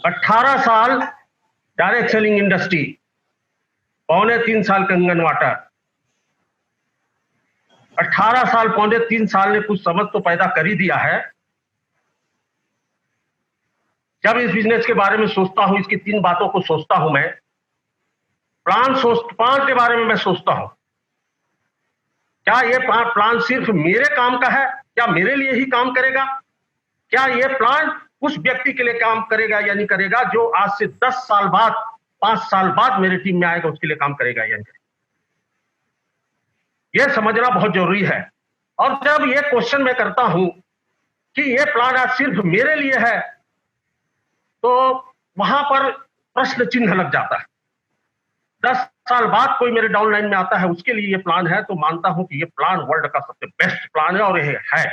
18 साल direct selling industry, 2.25 साल कंगन वाटर। 18 साल 2.25 साल ने कुछ समझ तो पैदा कर ही दिया है। जब इस बिजनेस के बारे में सोचता हूं, इसकी 3 बातों को सोचता हूं मैं। प्लान के बारे में मैं सोचता हूं, क्या ये प्लान सिर्फ मेरे काम का है? क्या मेरे लिए ही काम करेगा? क्या ये प्लान उस व्यक्ति के लिए काम करेगा या नहीं करेगा जो आज से 10 साल बाद, 5 साल बाद मेरी टीम में आएगा, उसके लिए काम करेगा या नहीं? यह समझना बहुत जरूरी है। और जब ये क्वेश्चन मैं करता हूं कि ये प्लान आज सिर्फ मेरे लिए है, तो वहां पर प्रश्न चिन्ह लग जाता है। 10 साल बाद कोई मेरे डाउनलाइन में आता है, उसके लिए ये प्लान है, तो मानता हूं कि ये प्लान वर्ल्ड का सबसे बेस्ट प्लान है और ये है।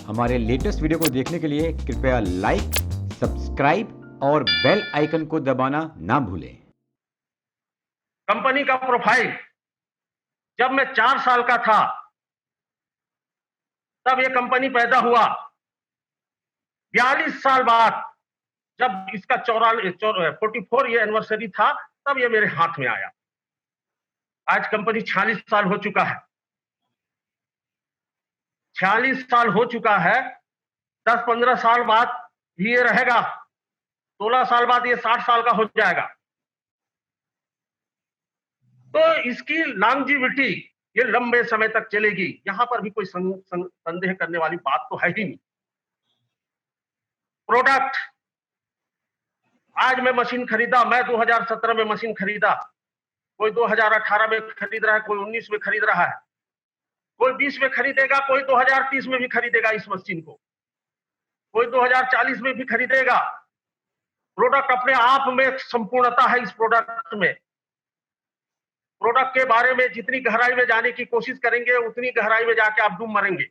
हमारे लेटेस्ट वीडियो को देखने के लिए कृपया लाइक, सब्सक्राइब और बेल आइकन को दबाना ना भूलें। कंपनी का प्रोफाइल, जब मैं 4 साल का था तब यह कंपनी पैदा हुआ। 42 साल बाद जब इसका 44 ईयर एनिवर्सरी था, तब यह मेरे हाथ में आया। आज कंपनी 46 साल हो चुका है। 46 साल हो चुका है। 10-15 साल बाद भी ये रहेगा। 16 साल बाद ये 60 साल का हो जाएगा। तो इसकी लॉन्जिविटी, ये लंबे समय तक चलेगी। यहां पर भी कोई संदेह करने वाली बात तो है ही नहीं। प्रोडक्ट, आज मैं मशीन खरीदा, मैं 2017 में मशीन खरीदा, कोई 2018 में खरीद रहा है, कोई 19 में खरीद रहा है, कोई 20 में खरीदेगा, कोई 2030 में भी खरीदेगा इस मशीन को, कोई 2040 में भी खरीदेगा। प्रोडक्ट अपने आप में संपूर्णता है। इस प्रोडक्ट में, प्रोडक्ट के बारे में जितनी गहराई में जाने की कोशिश करेंगे, उतनी गहराई में जाके आप डूब मरेंगे।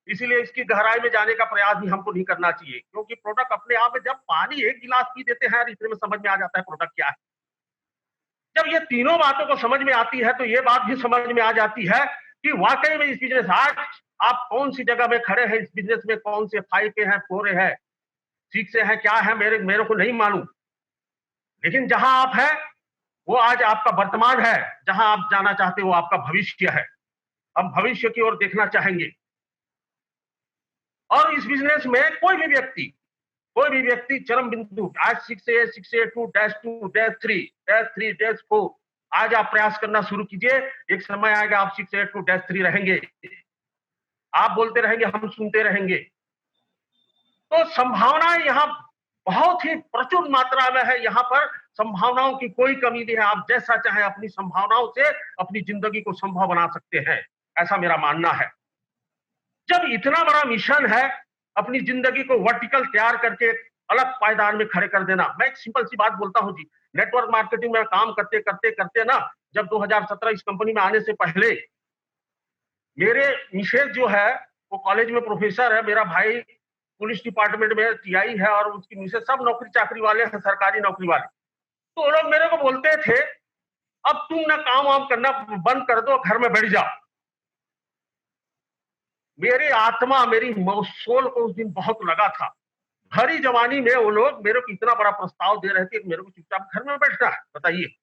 इसीलिए इसकी गहराई में जाने का प्रयास भी हमको नहीं करना चाहिए, क्योंकि प्रोडक्ट अपने आप में, जब पानी 1 गिलास पी देते हैं, इतने में समझ में आ जाता है प्रोडक्ट क्या है। जब ये तीनों बातों को समझ में आती है, तो ये बात भी समझ में आ जाती है कि वाकई में इस बिजनेस, आज आप कौन सी जगह में खड़े हैं, इस बिजनेस में कौन से 5 पे हैं, 4 है, 6 है, क्या है, मेरे को नहीं मालूम। लेकिन जहां आप हैं, वो आज आपका वर्तमान है। जहां आप जाना चाहते हो, वो आपका भविष्य है। हम भविष्य की ओर देखना चाहेंगे। और इस बिजनेस में कोई भी व्यक्ति चरम बिंदु, आज 6A, 6A2, -2, -3, -3, -4, आज आप प्रयास करना शुरू कीजिए। एक समय आएगा आप 6A2, -3 रहेंगे। आप बोलते रहेंगे, हम सुनते रहेंगे। तो संभावनाएं यहाँ बहुत ही प्रचुर मात्रा में है। यहाँ पर संभावनाओं की कोई कमी नहीं है। आप जैसा चाहे अपनी संभावनाओं से अपनी जिंदगी को संभव बना सकते हैं, ऐसा मेरा मानना है। जब इतना बड़ा मिशन है, अपनी जिंदगी को वर्टिकल तैयार करके अलग पायदान में खड़े कर देना। मैं एक सिंपल सी बात बोलता हूं जी, नेटवर्क मार्केटिंग में काम करते करते करते ना, जब 2017 इस कंपनी में आने से पहले, मेरे मिसेज जो है वो कॉलेज में प्रोफेसर है, मेरा भाई पुलिस डिपार्टमेंट में टीआई है, और उसकी मिसेज सब नौकरी चाकरी वाले हैं, सरकारी नौकरी वाले। तो वो लोग मेरे को बोलते थे, अब तुम ना काम वाम करना बंद कर दो, घर में बैठ जाओ। मेरी आत्मा, मेरी सोल को उस दिन बहुत लगा था। भरी जवानी में वो लोग मेरे को इतना बड़ा प्रस्ताव दे रहे थे कि मेरे को चुपचाप घर में बैठना है। बताइए,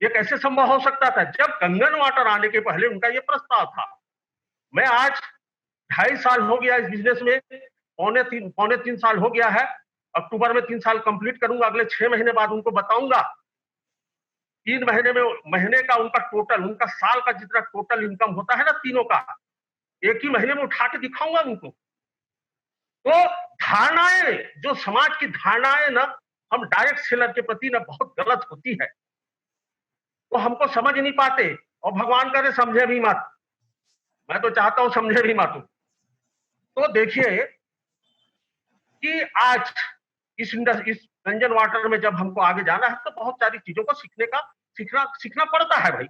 ये कैसे संभव हो सकता था? जब कंगन वाटर आने के पहले उनका ये प्रस्ताव था। मैं आज 2.5 साल हो गया इस बिजनेस में, पौने तीन साल हो गया है। अक्टूबर में 3 साल कंप्लीट करूंगा। अगले 6 महीने बाद उनको बताऊंगा। 3 महीने में, महीने का उनका टोटल, उनका साल का जितना टोटल इनकम होता है ना तीनों का, एक ही महीने में उठा के दिखाऊंगा उनको। तो धारणाएं, जो समाज की धारणाएं ना हम डायरेक्ट सेलर के प्रति ना बहुत गलत होती है, वो हमको समझ नहीं पाते, और भगवान करे समझे भी मत। मैं तो चाहता हूं समझे भी मत। तो देखिए कि आज इस कंजन वाटर में जब हमको आगे जाना है, तो बहुत सारी चीजों को सीखना पड़ता है भाई।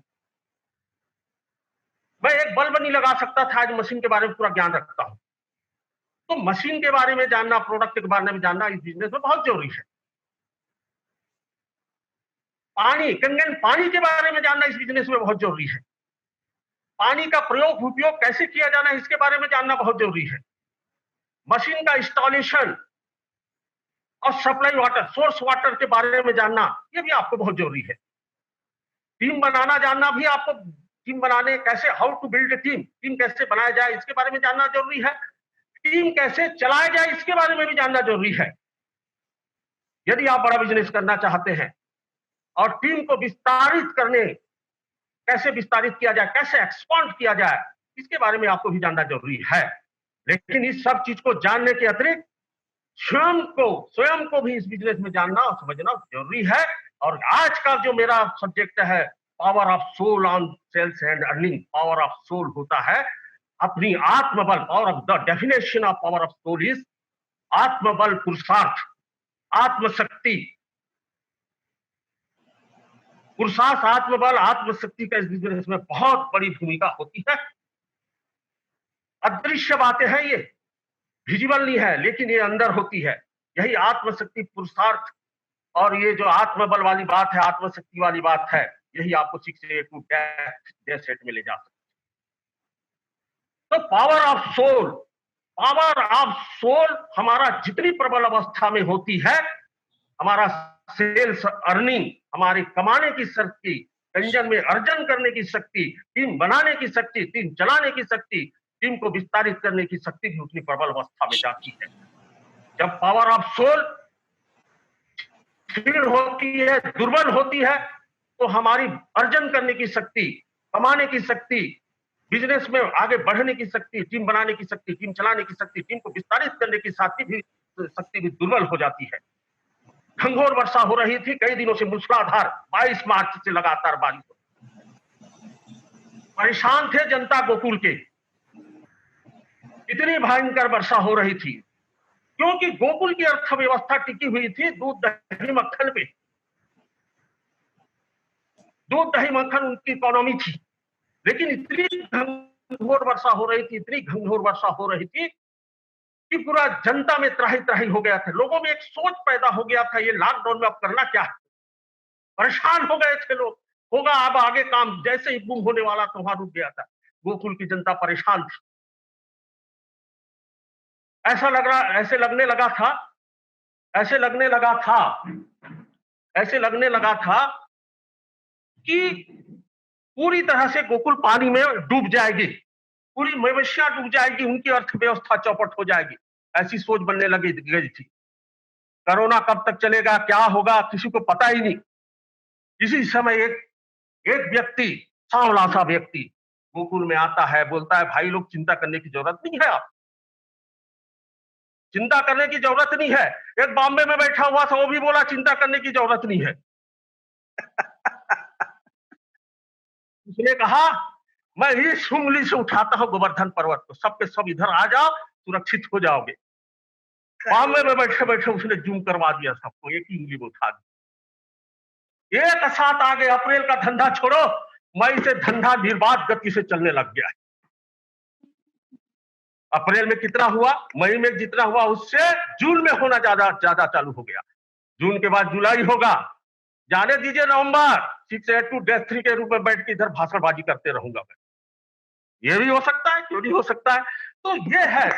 मैं एक बल्ब नहीं लगा सकता था, आज मशीन के बारे में पूरा ज्ञान रखता हूं। तो मशीन के बारे में जानना, प्रोडक्ट के बारे में जानना इस बिजनेस में बहुत जरूरी है। पानी, कंगन पानी के बारे में जानना इस बिजनेस में बहुत जरूरी है। पानी का प्रयोग उपयोग कैसे किया जाना है इसके बारे में जानना बहुत जरूरी है। मशीन का इंस्टॉलेशन और सप्लाई वाटर, सोर्स वाटर के बारे में जानना, ये भी आपको बहुत जरूरी है। टीम बनाना जानना भी आपको, टीम बनाने कैसे, how to build a team, team कैसे बनाया जाए इसके बारे में जानना जरूरी है। टीम कैसे चलाया जाए इसके बारे में भी जानना जरूरी है। यदि आप बड़ा बिजनेस करना चाहते हैं और टीम को विस्तारित करने, कैसे विस्तारित किया जाए, कैसे एक्सपांड किया जाए, इसके बारे में आपको भी जानना जरूरी है। लेकिन इस सब चीज को जानने के अतिरिक्त स्वयं को भी इस बिजनेस में जानना और समझना जरूरी है। और आज का जो मेरा सब्जेक्ट है, power of soul on sales and earning. Power of soul होता है अपनी आत्मबल। Power of the definition of power of soul is आत्मबल, पुरुषार्थ, आत्मशक्ति। पुरुषार्थ, आत्मबल, आत्मशक्ति का इस बिजनेस में बहुत बड़ी भूमिका होती है। अदृश्य बातें हैं ये, विजिबल नहीं है, लेकिन ये अंदर होती है। यही आत्मशक्ति, पुरुषार्थ और ये जो आत्मबल वाली बात है, आत्मशक्ति वाली बात है, यही आपको 6 से 8 टू डेथ सेट में ले जा सकती है। तो power of soul, power of soul हमारा जितनी प्रबल अवस्था में होती है, हमारा सेल्स अर्निंग, हमारी कमाने की शक्ति, इंजन में अर्जन करने की शक्ति, टीम बनाने की शक्ति, टीम चलाने की शक्ति, टीम को विस्तारित करने की शक्ति भी उतनी प्रबल अवस्था में जाती है। जब पावर ऑफ सोल क्षीण होती है, दुर्बल होती है, तो हमारी अर्जन करने की शक्ति, कमाने की शक्ति, बिजनेस में आगे बढ़ने की शक्ति, टीम बनाने की शक्ति, टीम चलाने की शक्ति, टीम को विस्तारित करने की शक्ति भी दुर्बल हो जाती है। घंघोर वर्षा हो रही थी कई दिनों से, मूसलाधार 22 मार्च से लगातार बारिश हो। परेशान थे जनता गोकुल के, इतनी भयंकर वर्षा हो रही थी क्योंकि गोकुल की अर्थव्यवस्था टिकी हुई थी दूध दही मक्खन पे। दूध दही मक्खन उनकी इकोनॉमी थी। लेकिन इतनी घंघोर वर्षा हो रही थी, इतनी घंघोर वर्षा हो रही थी कि पूरा जनता में त्राही त्राही हो गया था। लोगों में एक सोच पैदा हो गया था, ये लॉकडाउन में अब करना क्या है। परेशान हो गए थे लोग, होगा अब आगे काम, जैसे ही गुम होने वाला तो वहां रुक गया था। गोकुल की जनता परेशान थी। ऐसे लगने लगा था कि पूरी तरह से गोकुल पानी में डूब जाएगी, पूरी मवेशियां डूब जाएगी, उनकी अर्थव्यवस्था चौपट हो जाएगी, ऐसी सोच बनने लगी गई थी। कोरोना कब तक चलेगा, क्या होगा, किसी को पता ही नहीं। इसी समय एक व्यक्ति, सांवला सा व्यक्ति गोकुल में आता है, बोलता है भाई लोग चिंता करने की जरूरत नहीं है, आप चिंता करने की जरूरत नहीं है। एक बॉम्बे में बैठा हुआ था, वो भी बोला चिंता करने की जरूरत नहीं है। उसने कहा मैं इस उंगली से उठाता हूं गोवर्धन पर्वत को, सबके सब इधर आ जाओ, सुरक्षित हो जाओगे। बॉम्बे में बैठे बैठे उसने जूम करवा दिया सबको, एक ही उंगली में उठा दी। एक साथ आगे अप्रैल का धंधा छोड़ो, मई से धंधा निर्बाध गति से चलने लग गया। अप्रैल में कितना हुआ, मई में जितना हुआ उससे जून में होना ज्यादा चालू हो गया। जून के बाद जुलाई होगा, जाने दीजिए नवंबर। 6 8 टू डेथ 3 के रूप में बैठ के इधर भाषणबाजी करते रहूंगा मैं। ये भी हो सकता है, क्यों नहीं हो सकता है। तो ये है,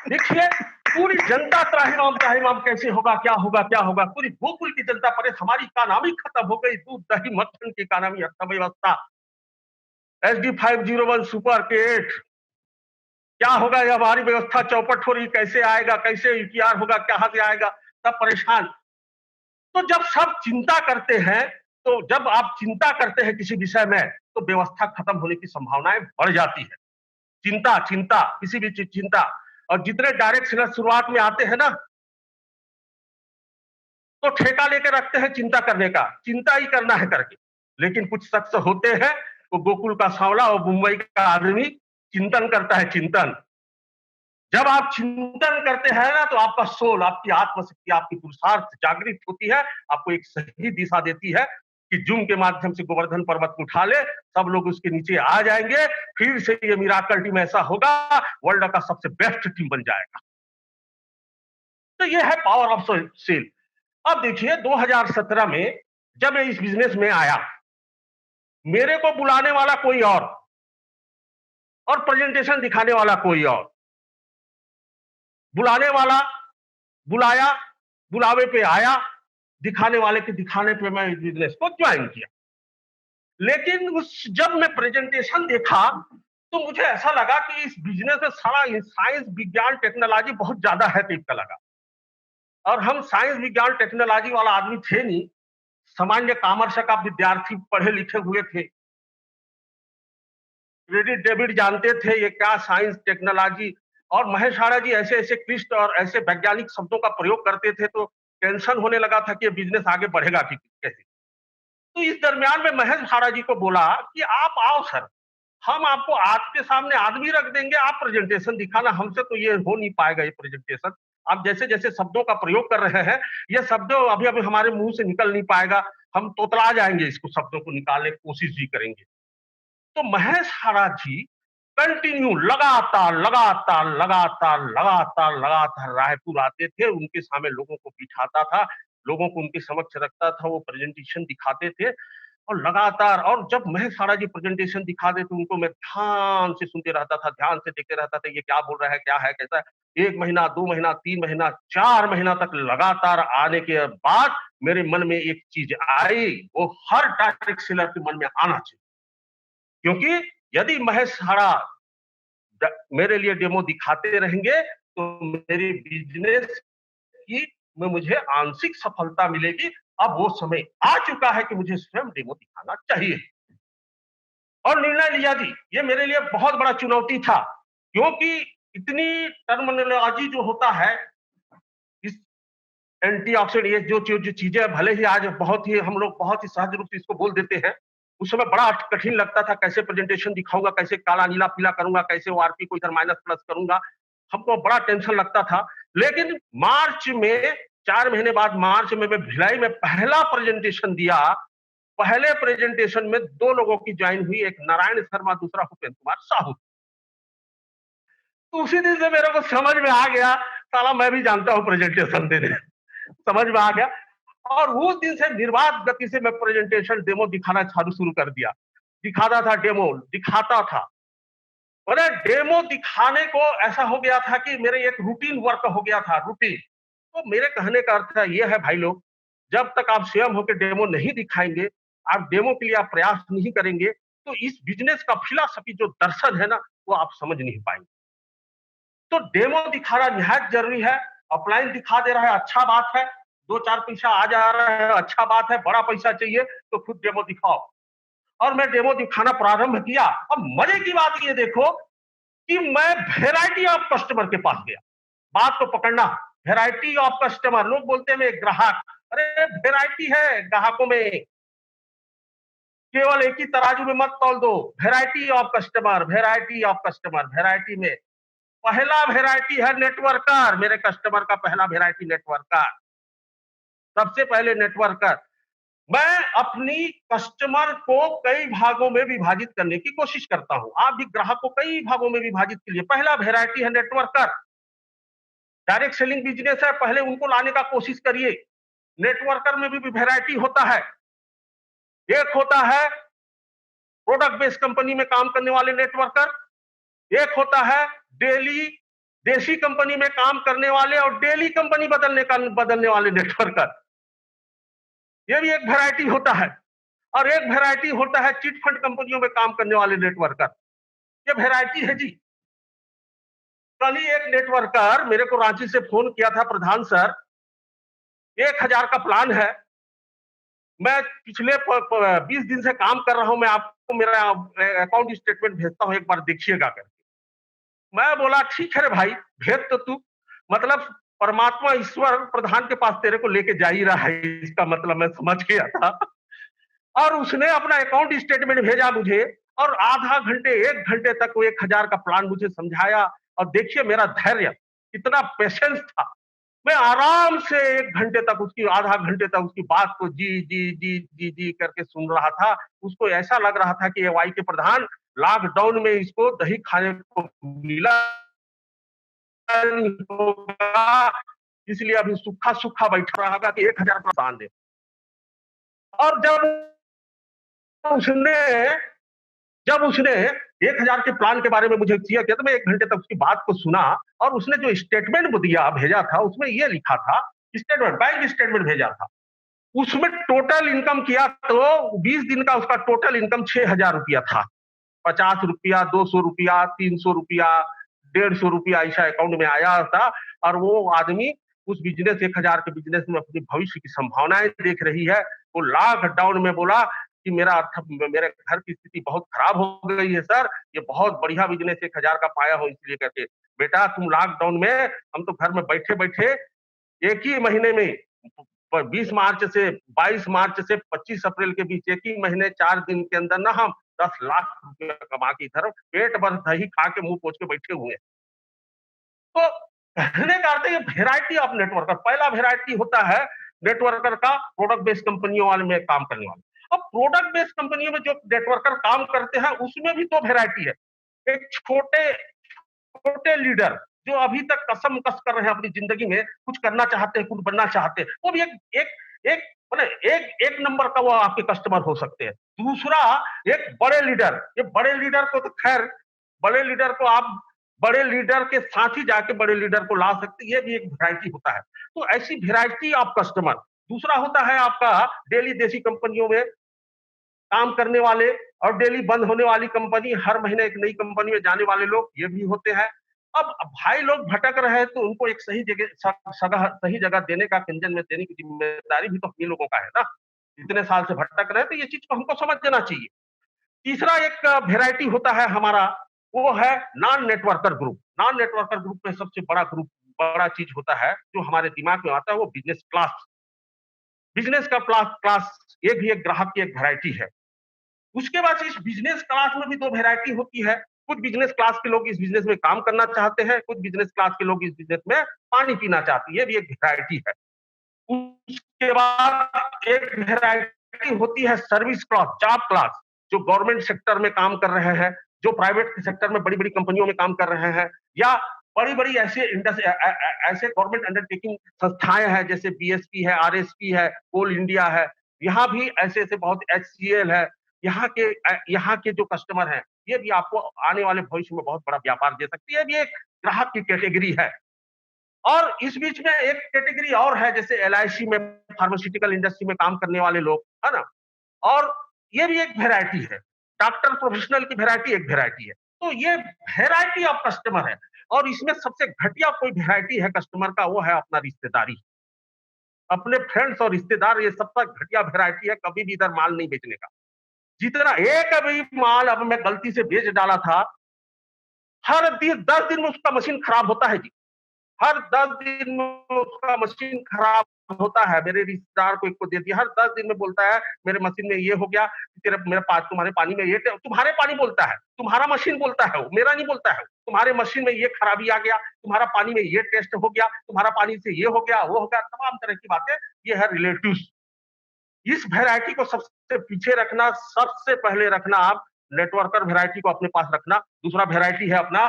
देखिए पूरी जनता त्राहिमाम कैसे होगा, क्या होगा। पूरी गोकुल की जनता पर, हमारी इकोनॉमी खत्म हो गई, दूध दही मक्खन की इकोनॉमी, अर्थव्यवस्था, SD 501 सुपर के 8, क्या होगा, ये हमारी व्यवस्था चौपट हो रही, कैसे आएगा, कैसे UTR होगा, कहां से आएगा, सब परेशान। तो जब सब चिंता करते हैं, तो जब आप चिंता करते हैं किसी विषय में, तो व्यवस्था खत्म होने की संभावनाएं बढ़ जाती है। चिंता, किसी भी चीज चिंता। और जितने डायरेक्ट सेलर शुरुआत में आते हैं ना, तो ठेका लेकर रखते हैं चिंता करने का, चिंता ही करना है करके। लेकिन कुछ शख्स होते हैं, वो गोकुल का सांवला और मुंबई का आदमी चिंतन करता है, चिंतन। जब आप चिंतन करते हैं ना, तो आपका सोल, आपकी आत्मशक्ति, आपकी पुरुषार्थ जागृत होती है, आपको एक सही दिशा देती है कि जूम के माध्यम से गोवर्धन पर्वत को उठा ले, सब लोग उसके नीचे आ जाएंगे, फिर से ये मिराकल टीम ऐसा होगा, वर्ल्ड का सबसे बेस्ट टीम बन जाएगा। तो ये है पावर ऑफ सेल। अब देखिए 2017 में जब मैं इस बिजनेस में आया, मेरे को बुलाने वाला कोई और प्रेजेंटेशन दिखाने वाला कोई और। बुलाने वाला बुलाया, बुलावे पे आया, दिखाने वाले के दिखाने पे मैं इस बिजनेस को ज्वाइन किया। लेकिन जब मैं प्रेजेंटेशन देखा तो मुझे ऐसा लगा कि इस बिजनेस में सारा साइंस विज्ञान टेक्नोलॉजी बहुत ज्यादा है टाइप का लगा। और हम साइंस विज्ञान टेक्नोलॉजी वाला आदमी थे नहीं, सामान्य कॉमर्स का विद्यार्थी पढ़े लिखे हुए थे, क्रेडिट डेबिट जानते थे ये क्या साइंस टेक्नोलॉजी। और महेश हाड़ा जी ऐसे ऐसे क्लिष्ट और ऐसे वैज्ञानिक शब्दों का प्रयोग करते थे तो टेंशन होने लगा था कि ये बिजनेस आगे बढ़ेगा कि कैसे। तो इस दरमियान में महेश हाड़ा जी को बोला कि आप आओ सर, हम आपको आपके सामने आदमी रख देंगे, आप प्रेजेंटेशन दिखाना, हमसे तो ये हो नहीं पाएगा ये प्रेजेंटेशन। आप जैसे जैसे शब्दों का प्रयोग कर रहे हैं, ये शब्द अभी अभी हमारे मुंह से निकल नहीं पाएगा, हम तोतला जाएंगे, इसको शब्दों को निकालने की कोशिश भी करेंगे। तो महेश हाड़ा जी कंटिन्यू लगातार लगातार लगातार लगातार लगातार रायपुर आते थे, उनके सामने लोगों को बिठाता था, लोगों को उनके समक्ष रखता था, वो प्रेजेंटेशन दिखाते थे और लगातार। और जब महेश हाड़ा जी प्रेजेंटेशन दिखाते थे उनको मैं ध्यान से सुनते रहता था, ध्यान से देखते रहता था, ये क्या बोल रहा है, क्या है, कैसा है। 1 महीना, 2 महीना, 3 महीना, 4 महीना तक लगातार आने के बाद मेरे मन में एक चीज आई, वो हर डायरेक्ट सेलर के मन में आना चाहिए। क्योंकि यदि महेश हाड़ा मेरे लिए डेमो दिखाते रहेंगे तो मेरी बिजनेस की में मुझे आंशिक सफलता मिलेगी। अब वो समय आ चुका है कि मुझे स्वयं डेमो दिखाना चाहिए। और निर्णय लिया जी, ये मेरे लिए बहुत बड़ा चुनौती था, क्योंकि इतनी टर्मिनोलॉजी जो होता है इस एंटीऑक्सीडेंट, ये जो चीजें भले ही आज बहुत ही हम लोग बहुत ही सहज रूप से इसको बोल देते हैं, उस समय बड़ा कठिन लगता था, कैसे प्रेजेंटेशन दिखाऊंगा, कैसे काला नीला पीला करूंगा, कैसे ओआरपी को इधर माइनस प्लस करूंगा, हमको बड़ा टेंशन लगता था। लेकिन मार्च में 4 महीने बाद मार्च में मैं भिलाई में पहला प्रेजेंटेशन दिया। पहले प्रेजेंटेशन में 2 लोगों की ज्वाइन हुई, एक नारायण शर्मा, दूसरा भूपेंद्र कुमार साहू। तो उसी दिन से मेरे को समझ में आ गया, साला मैं भी जानता हूं प्रेजेंटेशन देने। समझ में आ गया। और उस दिन से निर्बाध गति से मैं प्रेजेंटेशन डेमो दिखाना चालू शुरू कर दिया। दिखाता था डेमो, दिखाता था। अरे डेमो दिखाने को ऐसा हो गया था कि मेरे एक रूटीन वर्क हो गया था, रूटीन। तो मेरे कहने का अर्थ ये है भाई लोग, जब तक आप स्वयं होकर डेमो नहीं दिखाएंगे, आप डेमो के लिए आप प्रयास नहीं करेंगे, तो इस बिजनेस का फिलॉसफी जो दर्शन है ना, वो आप समझ नहीं पाएंगे। तो डेमो दिखाना निहायत जरूरी है। ऑफलाइन दिखा दे रहा है, अच्छा बात है, 2-4 पैसा आ जा रहा है, अच्छा बात है। बड़ा पैसा चाहिए तो खुद डेमो दिखाओ। और मैं डेमो दिखाना प्रारंभ किया। अब मजे की बात ये देखो कि मैं वेराइटी ऑफ कस्टमर के पास गया। बात को पकड़ना, वेराइटी ऑफ कस्टमर। लोग बोलते हैं मैं ग्राहक, अरे वेराइटी है ग्राहकों में, केवल एक ही तराजू में मत तौल दो। Variety of customer, variety of customer, variety में पहला वेराइटी है नेटवर्कर। मेरे कस्टमर का पहला वेराइटी नेटवर्कर, सबसे पहले नेटवर्कर। मैं अपनी कस्टमर को कई भागों में विभाजित करने की कोशिश करता हूं। आप भी ग्राहक को कई भागों में विभाजित कीजिए। पहला वेराइटी है नेटवर्कर। डायरेक्ट सेलिंग बिजनेस है, पहले उनको लाने का कोशिश करिए। नेटवर्कर में भी वेराइटी होता है। एक होता है प्रोडक्ट बेस्ड कंपनी में काम करने वाले नेटवर्कर, एक होता है डेली देशी कंपनी में काम करने वाले और डेली कंपनी बदलने वाले नेटवर्कर। ये भी एक वैरायटी होता है। और एक वैरायटी होता है चिट फंड कंपनियों में काम करने वाले नेटवर्कर। ये वैरायटी है जी। कल ही एक नेटवर्कर मेरे को रांची से फोन किया था, प्रधान सर 1000 का प्लान है, मैं पिछले 20 दिन से काम कर रहा हूं, मैं आपको मेरा अकाउंट स्टेटमेंट भेजता हूं, एक बार देखिएगा करके। मैं बोला ठीक है रे भाई, भेज तो तू, मतलब परमात्मा ईश्वर प्रधान के पास तेरे को लेके जा ही रहा है, इसका मतलब मैं समझ गया था। और उसने अपना अकाउंट स्टेटमेंट भेजा मुझे और आधा घंटे 1 घंटे तक वो 1000 का प्लान मुझे समझाया। और देखिए मेरा धैर्य, कितना पेशेंस था। मैं आराम से 1 घंटे तक उसकी, आधा घंटे तक उसकी बात को जी जी जी जी जी करके सुन रहा था। उसको ऐसा लग रहा था कि ये वाई के प्रधान लॉकडाउन में इसको दही खाने को मिला होगा, इसलिए अभी सूखा सूखा बैठा रहा कि 1000 का दान दे। और उसने जब उसने 1000 के प्लान के बारे में मुझे शेयर किया तो मैं 1 घंटे तक उसकी बात को सुना, और उसने जो स्टेटमेंट दिया भेजा था उसमें ये लिखा था, स्टेटमेंट बैंक स्टेटमेंट भेजा था, उसमें टोटल इनकम किया तो 20 दिन का उसका टोटल इनकम 6000 रुपया था। 50 रुपया, 200 रुपया, 300 रुपया, 150 रुपया ऐसा अकाउंट में आया था। और वो आदमी उस बिजनेस 1000 के बिजनेस में अपनी भविष्य की संभावनाएं देख रही है। वो लॉकडाउन में बोला कि मेरे घर की स्थिति बहुत खराब हो गई है सर, ये बहुत बढ़िया बिजनेस 1000 का पाया हो इसलिए करके। बेटा तुम लॉकडाउन में, हम तो घर में बैठे बैठे एक ही महीने में 20 मार्च से 22 मार्च से 25 अप्रैल के बीच एक ही महीने 4 दिन के अंदर ना हम 10 लाख रुपया कमा के इधर पेट भर दही खा के मुंह पोछ के बैठे हुए हैं। तो कहने का अर्थ है ये वेराइटी ऑफ नेटवर्कर। पहला वेराइटी होता है नेटवर्कर का प्रोडक्ट बेस्ड कंपनियों वाले में काम करने वाले। अब प्रोडक्ट बेस्ड कंपनियों में जो नेटवर्कर काम करते हैं उसमें भी तो वेराइटी है। एक छोटे छोटे लीडर जो अभी तक कसम कस कर रहे हैं अपनी जिंदगी में, कुछ करना चाहते हैं, कुछ बनना चाहते हैं, वो भी एक एक एक एक नंबर का वो आपके कस्टमर हो सकते हैं। दूसरा, एक बड़े लीडर, ये बड़े लीडर को तो खैर, बड़े लीडर को आप बड़े लीडर के साथ ही जाके बड़े लीडर को ला सकते, ये भी एक वैरायटी होता है। तो ऐसी वैरायटी ऑफ कस्टमर। दूसरा होता है आपका डेली देसी कंपनियों में काम करने वाले और डेली बंद होने वाली कंपनी, हर महीने एक नई कंपनी में जाने वाले लोग, ये भी होते हैं। अब भाई लोग भटक रहे हैं तो उनको एक सही जगह सही जगह देने का, कंजन में देने की जिम्मेदारी भी तो हम लोगों का है ना। इतने साल से भटक रहे हैं तो ये चीज को हमको समझ जाना चाहिए। तीसरा एक वेराइटी होता है हमारा, वो है non networker group. Non networker group में सबसे बड़ा ग्रुप, बड़ा चीज होता है जो हमारे दिमाग में आता है, वो बिजनेस क्लास। बिजनेस का क्लास ये भी एक ग्राहक की एक वेराइटी है। उसके बाद इस बिजनेस क्लास में भी दो वेराइटी होती है। कुछ बिजनेस क्लास के लोग इस बिजनेस में काम करना चाहते हैं, कुछ बिजनेस क्लास के लोग इस बिजनेस में पानी पीना चाहते हैं, ये भी एक वेराइटी है। उसके बाद एक वेराइटी होती है सर्विस क्लास, जॉब क्लास, जो गवर्नमेंट सेक्टर में काम कर रहे हैं, जो प्राइवेट सेक्टर में बड़ी बड़ी कंपनियों में काम कर रहे हैं, या बड़ी बड़ी ऐसे ऐसे गवर्नमेंट अंडरटेकिंग संस्थाएं हैं जैसे बीएसपी है, आरएसपी है, कोल इंडिया है। यहाँ भी ऐसे ऐसे बहुत, एचसीएल है। यहाँ के जो कस्टमर हैं, ये भी आपको आने वाले भविष्य में बहुत बड़ा व्यापार दे सकती है। ये भी एक ग्राहक की कैटेगरी है। और इस बीच में एक कैटेगरी और है, जैसे एलआईसी में, फार्मास्यूटिकल इंडस्ट्री में काम करने वाले लोग, है ना। और ये भी एक वेराइटी है। डॉक्टर प्रोफेशनल की वेराइटी एक वेराइटी है। तो ये वेराइटी ऑफ कस्टमर है। और इसमें सबसे घटिया कोई वेराइटी है कस्टमर का, वो है अपना रिश्तेदारी, अपने फ्रेंड्स और रिश्तेदार। ये सबसे घटिया वेराइटी है, कभी भी इधर माल नहीं बेचने का। जितना एक अभी माल अब मैं गलती से बेच डाला था, हर 10 दिन में उसका मशीन खराब होता है जी। हर 10 दिन में उसका मशीन खराब होता है। मेरे रिश्तेदार को एक को दे दिया, हर 10 दिन में बोलता है मेरे मशीन में ये हो गया, तेरे मेरे पास तुम्हारे पानी में ये, तुम्हारे पानी बोलता है, तुम्हारा मशीन बोलता है, वो मेरा नहीं बोलता है। तुम्हारे मशीन में ये खराबी आ गया, तुम्हारा पानी में ये टेस्ट हो गया, तुम्हारा पानी से ये हो गया, वो हो गया, तमाम तरह की बातें। ये है रिलेटिव्स। इस वैरायटी को सबसे पीछे रखना, सबसे पहले रखना आप नेटवर्कर वैरायटी को अपने पास रखना। दूसरा वैरायटी है अपना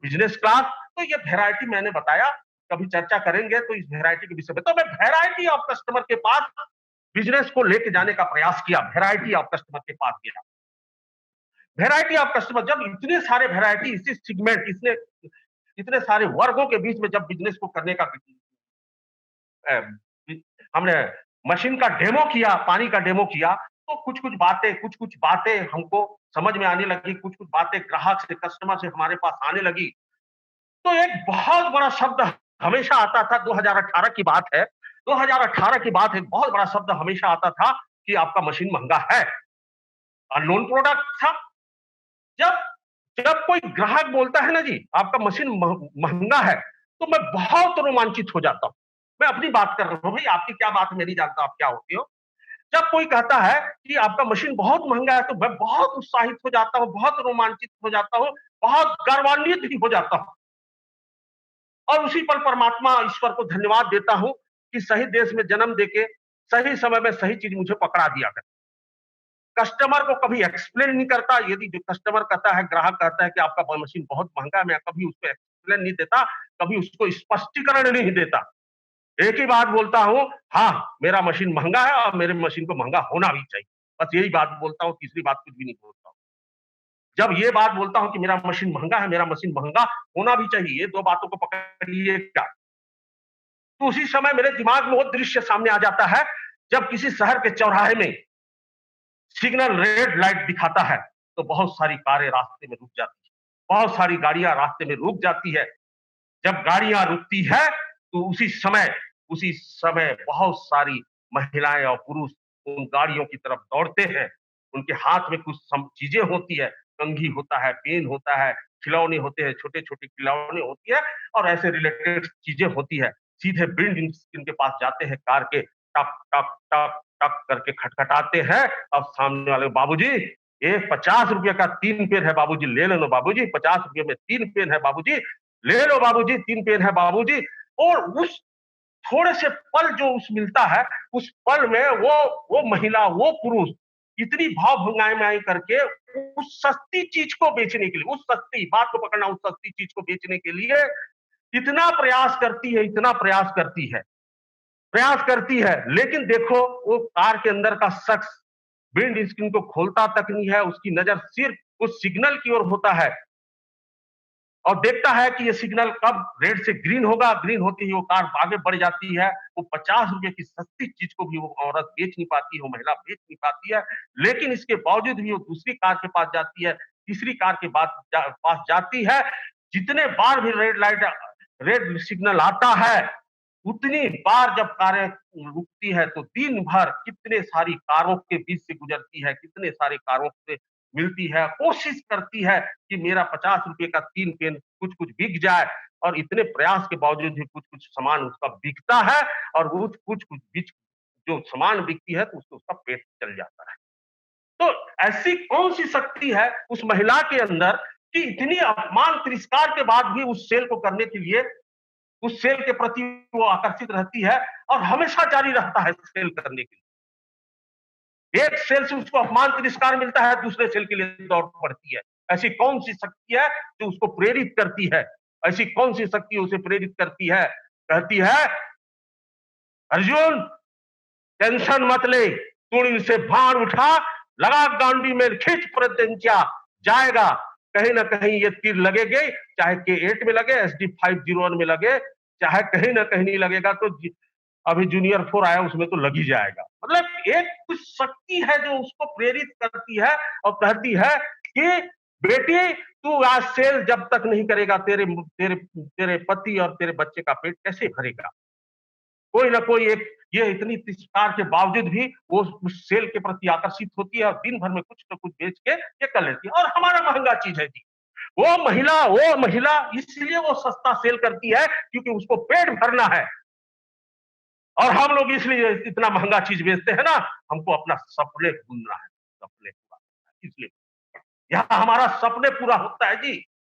बिजनेस क्लास। तो ये वैरायटी मैंने बताया, कभी चर्चा करेंगे तो इस वैरायटी के विषय में। तो मैं वैरायटी ऑफ कस्टमर के पास बिजनेस को लेके जाने का प्रयास किया, वैरायटी ऑफ कस्टमर के पास गया। वैरायटी ऑफ कस्टमर, जब इतने सारे वैरायटी, इसी सेगमेंट, इसने इतने सारे वर्गों के बीच में जब बिजनेस को करने का हमने मशीन का डेमो किया, पानी का डेमो किया, तो कुछ-कुछ बातें हमको समझ में आने लगी, कुछ-कुछ बातें ग्राहक से, कस्टमर से हमारे पास आने लगी। तो एक बहुत बड़ा शब्द हमेशा आता था, 2018 की बात है। 2018 की बात है, एक बहुत बड़ा शब्द हमेशा आता था कि आपका मशीन महँगा है। अननोन प्रोडक्ट था। जब जब कोई ग्राहक बोलता है ना जी, आपका मशीन महँगा है, तो मैं बहुत रोमांचित हो जाता हूँ। मैं अपनी बात कर रहा हूँ, भाई आपकी क्या बात है, मैं नहीं जानता आप क्या होते हो। जब कोई कहता है कि आपका मशीन बहुत महँगा है, तो मैं बहुत उत्साहित हो जाता हूँ, बहुत रोमांचित हो जाता हूँ, बहुत गर्वान्वित भी हो जाता हूँ। और उसी पर परमात्मा ईश्वर को धन्यवाद देता हूँ कि सही देश में जन्म देके, सही समय में सही चीज़ मुझे पकड़ा दिया गया। कस्टमर को कभी एक्सप्लेन नहीं करता। यदि जो कस्टमर कहता है, ग्राहक कहता है कि आपका मशीन बहुत महँगा है, मैं कभी उसको एक्सप्लेन नहीं देता, कभी उसको स्पष्टीकरण नहीं देता। एक ही बात बोलता हूं, हाँ मेरा मशीन महंगा है और मेरे मशीन को महंगा होना भी चाहिए, बस यही बात बोलता हूं, तीसरी बात कुछ भी नहीं बोलता हूं। जब ये बात बोलता हूं कि मेरा मशीन महंगा है, मेरा मशीन महंगा होना भी चाहिए, ये दो बातों को पकड़िएगा, तो उसी समय मेरे दिमाग में वो दृश्य सामने आ जाता है, जब किसी शहर के चौराहे में सिग्नल रेड लाइट दिखाता है, तो बहुत सारी कारें रास्ते में रुक जाती है, बहुत सारी गाड़ियां रास्ते में रुक जाती है। जब गाड़ियां रुकती है, तो उसी समय बहुत सारी महिलाएं और पुरुष उन गाड़ियों की तरफ दौड़ते हैं। उनके हाथ में कुछ चीजें होती है, कंघी होता है, पेन होता है, खिलौने होते हैं, छोटे-छोटे खिलौने होती है और ऐसे रिलेटेड चीजें होती है। सीधे बिल्ड इनके पास जाते हैं कार के, टक टक टक टक करके खटखटाते हैं। अब सामने वाले, बाबूजी ये 50 रुपए का 3 पेन है बाबूजी, ले लो बाबूजी, 50 रुपए में 3 पेन है बाबूजी, ले लो बाबूजी, 3 पेन है बाबूजी। और उस थोड़े से पल जो उस मिलता है, उस पल में वो महिला, वो पुरुष इतनी भाव भंगाई करके उस सस्ती चीज को बेचने के लिए, उस सस्ती बात को पकड़ना, उस सस्ती चीज को बेचने के लिए इतना प्रयास करती है, इतना प्रयास करती है। लेकिन देखो, वो कार के अंदर का शख्स विंड स्क्रीन को खोलता तक नहीं है, उसकी नजर सिर्फ उस सिग्नल की ओर होता है और देखता है कि ये सिग्नल कब रेड से ग्रीन होगा। ग्रीन होते ही वो कार आगे बढ़ जाती है। वो 50 रुपए की सस्ती चीज को भी वो औरत बेच नहीं पाती, वो महिला बेच नहीं पाती है, लेकिन इसके बावजूद भी वो दूसरी कार के पास जाती है, तीसरी कार के पास जाती है। जितने बार भी रेड सिग्नल आता है, उतनी बार जब कारें रुकती है, तो दिन भर कितने सारी कारों के बीच से गुजरती है, कितने सारे कारों से मिलती है, कोशिश करती है कि मेरा 50 रुपए का 3 पेन कुछ-कुछ बिक जाए, और इतने प्रयास के बावजूद भी कुछ-कुछ सामान उसका बिकता है और वो कुछ-कुछ बिच जो सामान बिकती है, तो उससे उसका पेट चल जाता है। तो ऐसी कौन-सी शक्ति है उस महिला के अंदर कि इतनी अपमान तिरस्कार के बाद भी उस सेल को करने के लिए, उस सेल के प्रति वो आकर्षित रहती है और हमेशा जारी रहता है सेल करने के लिए। एक सेल से उसको अपमान तिरस्कार मिलता है, दूसरे सेल के लिए दौड़ पड़ती है। ऐसी कौन सी शक्ति है जो उसको प्रेरित करती है? ऐसी कौन सी शक्ति उसे प्रेरित करती है? कहती है, अर्जुन टेंशन मत ले, तू इनसे भार उठा, लगा गांडी में, खींच प्रत्यंचा, जाएगा कहीं ना कहीं, ये तीर लगेगे, चाहे K8 में लगे, SD501 में लगे, चाहे कहीं ना कहीं नहीं लगेगा तो अभी जूनियर 4 आया उसमें तो लग ही जाएगा। मतलब एक कुछ शक्ति है जो उसको प्रेरित करती है और कहती है कि बेटी, तू आज सेल जब तक नहीं करेगा, तेरे तेरे तेरे पति और तेरे बच्चे का पेट कैसे भरेगा? कोई ना कोई एक, ये इतनी तिरस्कार के बावजूद भी वो उस सेल के प्रति आकर्षित होती है और दिन भर में कुछ ना कुछ बेच के ये कर लेती है। और हमारा महंगा चीज है जी, वो महिला इसलिए वो सस्ता सेल करती है क्योंकि उसको पेट भरना है, और हम लोग इसलिए इतना महंगा चीज बेचते हैं ना, हमको अपना सपने ढूंढना है, सपने पूरा करना है। इसलिए यहाँ हमारा सपने पूरा होता है जी।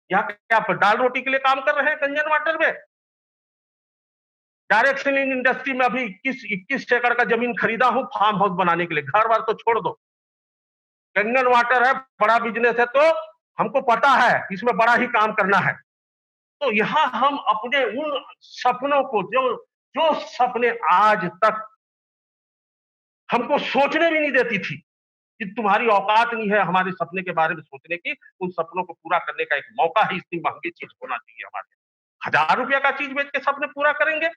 यहाँ क्या आप दाल रोटी के लिए काम कर रहे हैं कंजन वाटर में? डायरेक्ट सेलिंग इंडस्ट्री में अभी 21 एकड़ का जमीन खरीदा हूं फार्म हाउस बनाने के लिए। घर बार तो छोड़ दो, कंगन वाटर है, बड़ा बिजनेस है, तो हमको पता है इसमें बड़ा ही काम करना है। तो यहाँ हम अपने उन सपनों को, जो जो सपने आज तक हमको सोचने भी नहीं देती थी कि तुम्हारी औकात नहीं है हमारे सपने के बारे में सोचने की, उन सपनों को पूरा करने का एक मौका ही इतनी महंगी चीज होना चाहिए हमारे। 1000 रुपया का चीज बेच के सपने पूरा करेंगे,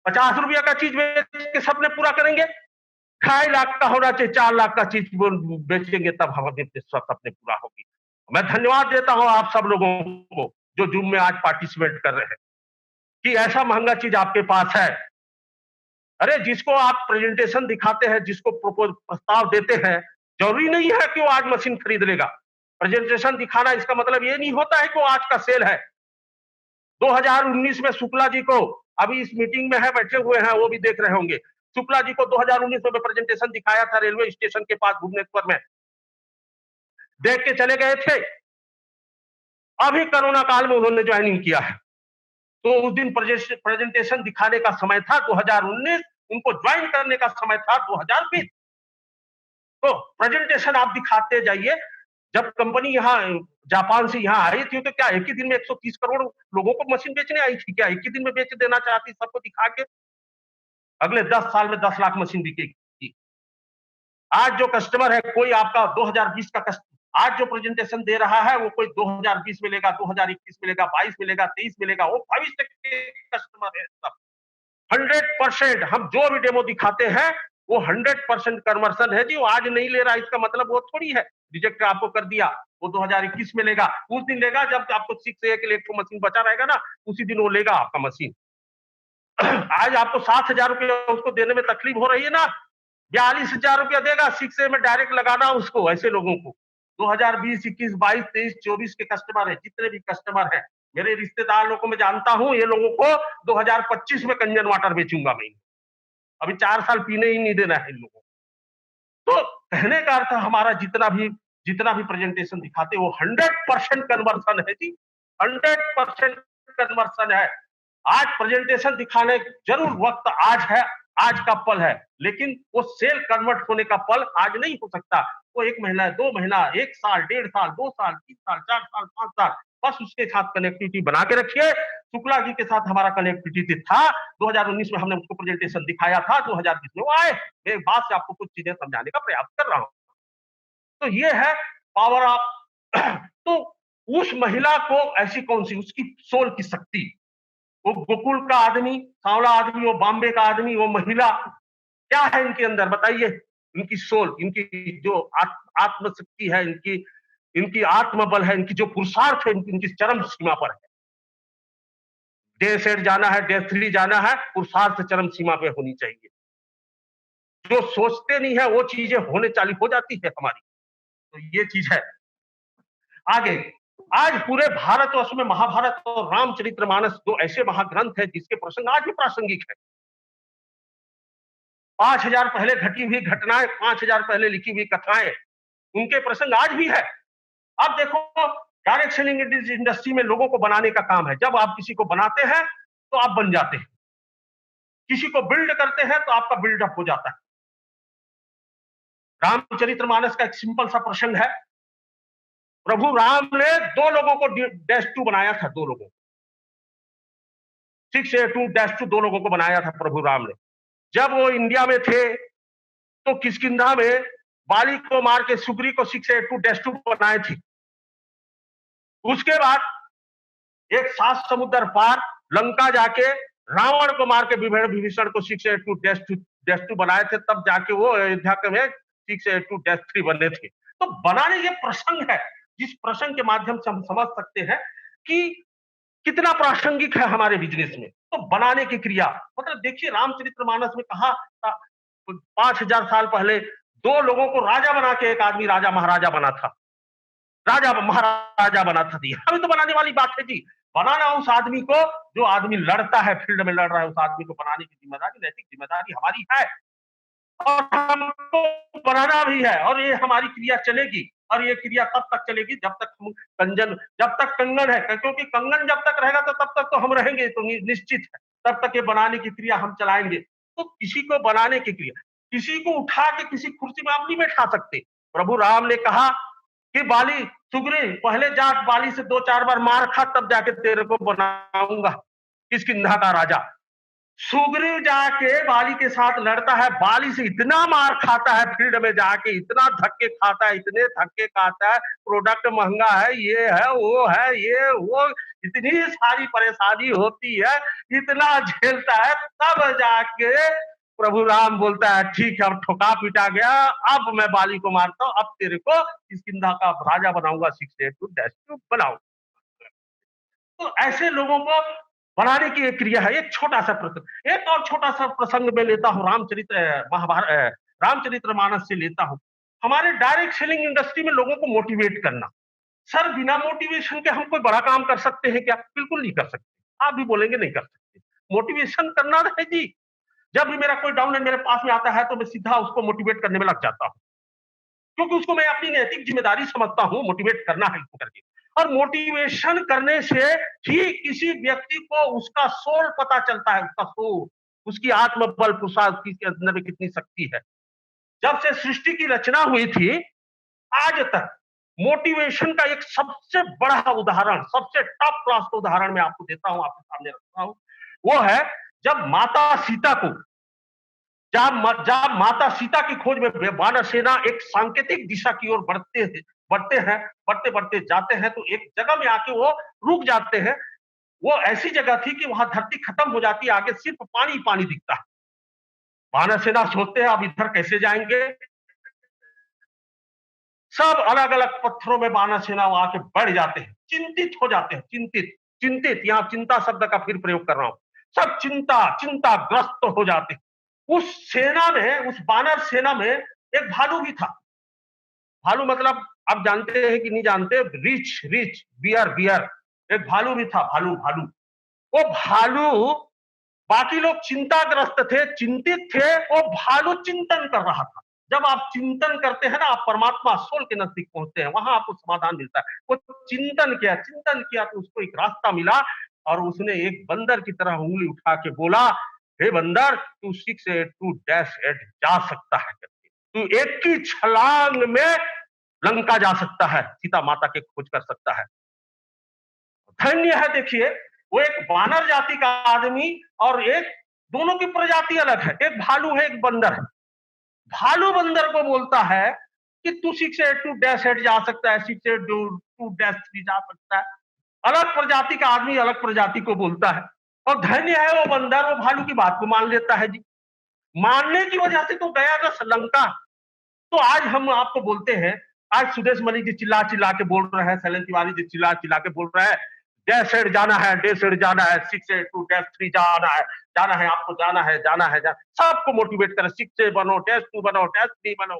50 रुपया का चीज बेच के सपने पूरा करेंगे, 2.5 लाख का होना चाहिए, 4 लाख का चीज बेचेंगे तब हमारे सपने पूरा होगी। मैं धन्यवाद देता हूं आप सब लोगों को जो जूम में आज पार्टिसिपेट कर रहे हैं कि ऐसा महंगा चीज आपके पास है। अरे जिसको आप प्रेजेंटेशन दिखाते हैं, जिसको प्रस्ताव देते हैं, जरूरी नहीं है कि वो आज मशीन खरीद लेगा। प्रेजेंटेशन दिखाना इसका मतलब ये नहीं होता है कि वो आज का सेल है। 2019 में शुक्ला जी को, अभी इस मीटिंग में है, बैठे हुए हैं, वो भी देख रहे होंगे, शुक्ला जी को 2019 में प्रेजेंटेशन दिखाया था रेलवे स्टेशन के पास भुवनेश्वर में, देख के चले गए थे। अभी कोरोना काल में उन्होंने ज्वाइनिंग किया है, तो उस दिन प्रेजेंटेशन दिखाने का समय था 2019, उनको ज्वाइन करने का समय था 2020। तो प्रेजेंटेशन आप दिखाते जाइए। जब कंपनी यहाँ जापान से यहाँ आई थी, तो क्या एक ही दिन में 130 करोड़ लोगों को मशीन बेचने आई थी? क्या एक ही दिन में बेच देना चाहती सबको दिखा के? अगले 10 साल में 10 लाख मशीन बिकेगी। आज जो कस्टमर है, कोई आपका 2020 का आज जो प्रेजेंटेशन दे रहा है वो कोई 2020 में लेगा, 2021 में लेगा, 22 में लेगा, 23 में लेगा, वो भविष्य के कस्टमर है सब। 100% हम जो भी डेमो दिखाते हैं वो 100% कन्वर्सन है जी। वो आज नहीं ले रहा, इसका मतलब वो थोड़ी है रिजेक्ट आपको कर दिया, वो 2021 में लेगा, उस दिन लेगा जब आपको 6A के लिए एक मशीन बचा रहेगा ना, उसी दिन वो लेगा आपका मशीन। आज आपको 7,000 रुपया उसको देने में तकलीफ हो रही है ना, 42,000 रुपया देगा 6A में डायरेक्ट लगाना उसको। ऐसे लोगों को 2020, 21, 22, 23, 24 के कस्टमर है, जितने भी कस्टमर है मेरे रिश्तेदार लोगों को मैं जानता हूं, ये लोगों को 2025 में कंजन वाटर बेचूंगा मैं। अभी 4 साल पीने ही नहीं देना है इन लोगों को। तो कहने का अर्थ हमारा जितना भी प्रेजेंटेशन दिखाते वो 100% कन्वर्सन है जी, 100% कन्वर्सन है। आज प्रेजेंटेशन दिखाने जरूर वक्त आज है, आज का पल है, लेकिन वो सेल कन्वर्ट होने का पल आज नहीं हो सकता। वो 1 महीना, 2 महीना, 1 साल, 1.5 साल, 2 साल, 3 साल, 4 साल, 5 साल, बस उसके साथ कनेक्टिविटी बना के रखिए। शुक्ला जी के साथ हमारा कनेक्टिविटी था, 2019 में हमने उसको प्रेजेंटेशन दिखाया था, 2020 में वो आए। मैं बात से आपको कुछ चीजें समझाने का प्रयास कर रहा हूं। तो ये है पावर ऑफ तो उस महिला को ऐसी कौन सी उसकी सोल की शक्ति, वो गोकुल का आदमी, सांवला आदमी, वो बॉम्बे का आदमी, वो महिला, क्या है इनके अंदर बताइए। इनकी सोल, इनकी जो आत्मशक्ति है, इनकी आत्मबल है, इनकी जो पुरुषार्थ है, इनकी चरम सीमा पर है। डे सेट जाना है, डे 3 जाना है, पुरुषार्थ चरम सीमा पे होनी चाहिए। जो सोचते नहीं है वो चीजें होने चालू हो जाती है हमारी। तो ये चीज है। आगे आज पूरे भारतवर्ष में महाभारत और रामचरितमानस दो ऐसे महाग्रंथ है जिसके प्रसंग आज भी प्रासंगिक है। 5,000 पहले घटी हुई घटनाएं, 5,000 पहले लिखी हुई कथाएं, उनके प्रसंग आज भी है। अब देखो, डायरेक्ट सेलिंग इंडस्ट्री में लोगों को बनाने का काम है। जब आप किसी को बनाते हैं तो आप बन जाते हैं, किसी को बिल्ड करते हैं तो आपका बिल्डअप हो जाता है। रामचरितमानस का एक सिंपल सा प्रसंग है। प्रभु राम ने 2 लोगों को -2 बनाया था, 2 लोगों को 6A2-2 2 लोगों को बनाया था प्रभु राम ने। जब वो इंडिया में थे तो किष्किंधा में बाली को मार के सुग्री को 6A2-2 बनाए थे। उसके बाद एक 7 समुद्र पार लंका जाके रावण को मार के विभीषण को 6A2-2 बनाए थे, तब जाके वो अयोध्या में 6A2-3 बने थे। तो बनाने ये प्रसंग है, जिस प्रसंग के माध्यम से हम समझ सकते हैं कि कितना प्रासंगिक है हमारे बिजनेस में। तो बनाने की क्रिया मतलब देखिए, रामचरितमानस में कहा 5,000 साल पहले 2 लोगों को राजा बना के एक आदमी राजा महाराजा बना था, राजा महाराजा बना था। हमें तो बनाने वाली बात है जी। बनाना उस आदमी को, जो आदमी लड़ता है, फील्ड में लड़ रहा है, उस आदमी को बनाने की जिम्मेदारी, नैतिक जिम्मेदारी हमारी है और हमको बनाना भी है। और ये हमारी क्रिया चलेगी, और ये क्रिया तब तक चलेगी जब तक हम जब तक कंगन है, क्योंकि कंगन जब तक रहेगा तो तब तक तो हम रहेंगे, तो निश्चित है तब तक ये बनाने की क्रिया हम चलाएंगे। तो किसी को बनाने की क्रिया, किसी को उठा के किसी कुर्सी में आप नहीं बैठा सकते। प्रभु राम ने कहा कि बाली सुग्रीव पहले जा बाली से 2-4 बार मार खा, तब जाके तेरे को बनाऊंगा किष्किंधा का राजा। सुग्रीव जाके बाली के साथ लड़ता है, बाली से इतना मार खाता है, फील्ड में जाके इतना धक्के खाता है, इतने धक्के खाता है, प्रोडक्ट महंगा है, ये है वो है, ये वो, इतनी सारी परेशानी होती है, इतना झेलता है, तब जाके प्रभु राम बोलता है ठीक है, अब ठोका पीटा गया, अब मैं बाली को मारता हूं, अब तेरे को किष्किंधा का राजा बनाऊंगा, 6A2-2 बनाऊंगा। तो ऐसे लोगों को बनाने की एक क्रिया है। एक छोटा सा प्रसंग, एक और छोटा सा प्रसंग में लेता हूं, रामचरितमानस से लेता हूं। हमारे डायरेक्ट सेलिंग इंडस्ट्री में लोगों को मोटिवेट करना। सर बिना मोटिवेशन के हम कोई बड़ा काम कर सकते हैं क्या? बिल्कुल नहीं कर सकते। आप भी बोलेंगे नहीं कर सकते। मोटिवेशन करना है जी। जब भी मेरा कोई डाउन मेरे पास में आता है तो मैं सीधा उसको मोटिवेट करने में लग जाता हूं, क्योंकि उसको मैं अपनी नैतिक जिम्मेदारी समझता हूं, मोटिवेट करना है इसको करके। और मोटिवेशन करने से ही किसी व्यक्ति को उसका सोल पता चलता है, उसका सोल, उसकी आत्मबल, पुरुषार्थ, उसके अंदर में कितनी शक्ति है। जब से सृष्टि की रचना हुई थी आज तक मोटिवेशन का एक सबसे बड़ा उदाहरण, सबसे टॉप क्लास का उदाहरण मैं आपको देता हूं, आपके सामने रखता हूं। वो है जब माता सीता को जब माता सीता की खोज में वानर सेना एक सांकेतिक दिशा की ओर बढ़ते हैं, बढ़ते बढ़ते जाते हैं, तो एक जगह में आके वो रुक जाते हैं। वो ऐसी जगह थी कि वहां धरती खत्म हो जाती है, आगे सिर्फ पानी पानी दिखता है। वानर सेना सोचते हैं अब इधर कैसे जाएंगे। सब अलग अलग पत्थरों में वानर सेना आके बढ़ जाते हैं, चिंतित हो जाते हैं। चिंतित चिंतित यहां चिंता शब्द का फिर प्रयोग कर रहा हूं। सब चिंताग्रस्त हो जाते हैं। उस सेना में, उस वानर सेना में एक भालू भी था। भालू मतलब आप जानते हैं कि नहीं जानते, रिच रिच बियर बियर, एक भालू भी था। भालू भालू वो भालू, बाकी लोग चिंताग्रस्त थे, चिंतित थे, वो भालू चिंतन कर रहा था। जब आप चिंतन करते हैं ना, आप परमात्मा सोल के नजदीक पहुंचते हैं, वहां आपको समाधान मिलता है। वो चिंतन किया तो उसको एक रास्ता मिला, और उसने एक बंदर की तरह उंगली उठा के बोला, हे बंदर, तू 682-8 जा सकता है करके, तू एक की छलांग में लंका जा सकता है, सीता माता के खोज कर सकता है। धन्य है। देखिए, वो एक वानर जाति का आदमी, और एक, दोनों की प्रजाति अलग है, एक भालू है, एक बंदर है। भालू बंदर को बोलता है कि तू 682-8 जा सकता है, 682-3 जा सकता है। अलग प्रजाति का आदमी अलग प्रजाति को बोलता है, और धन्य है वो बंदर, वो भालू की बात को मान लेता है जी। मानने की वजह से तो गया ना श्रीलंका। तो आज हम आपको बोलते हैं, आज सुदेश मलिक जी चिल्ला चिल्ला के बोल रहे हैं, शैलेंद्र तिवारी जी चिल्ला चिल्ला के बोल रहे हैं, डैश जाना है, डैश जाना है, 682-3 जाना है, आपको जाना है, सबको मोटिवेट करें, 6 बनो, -2 बनो, -3 बनो।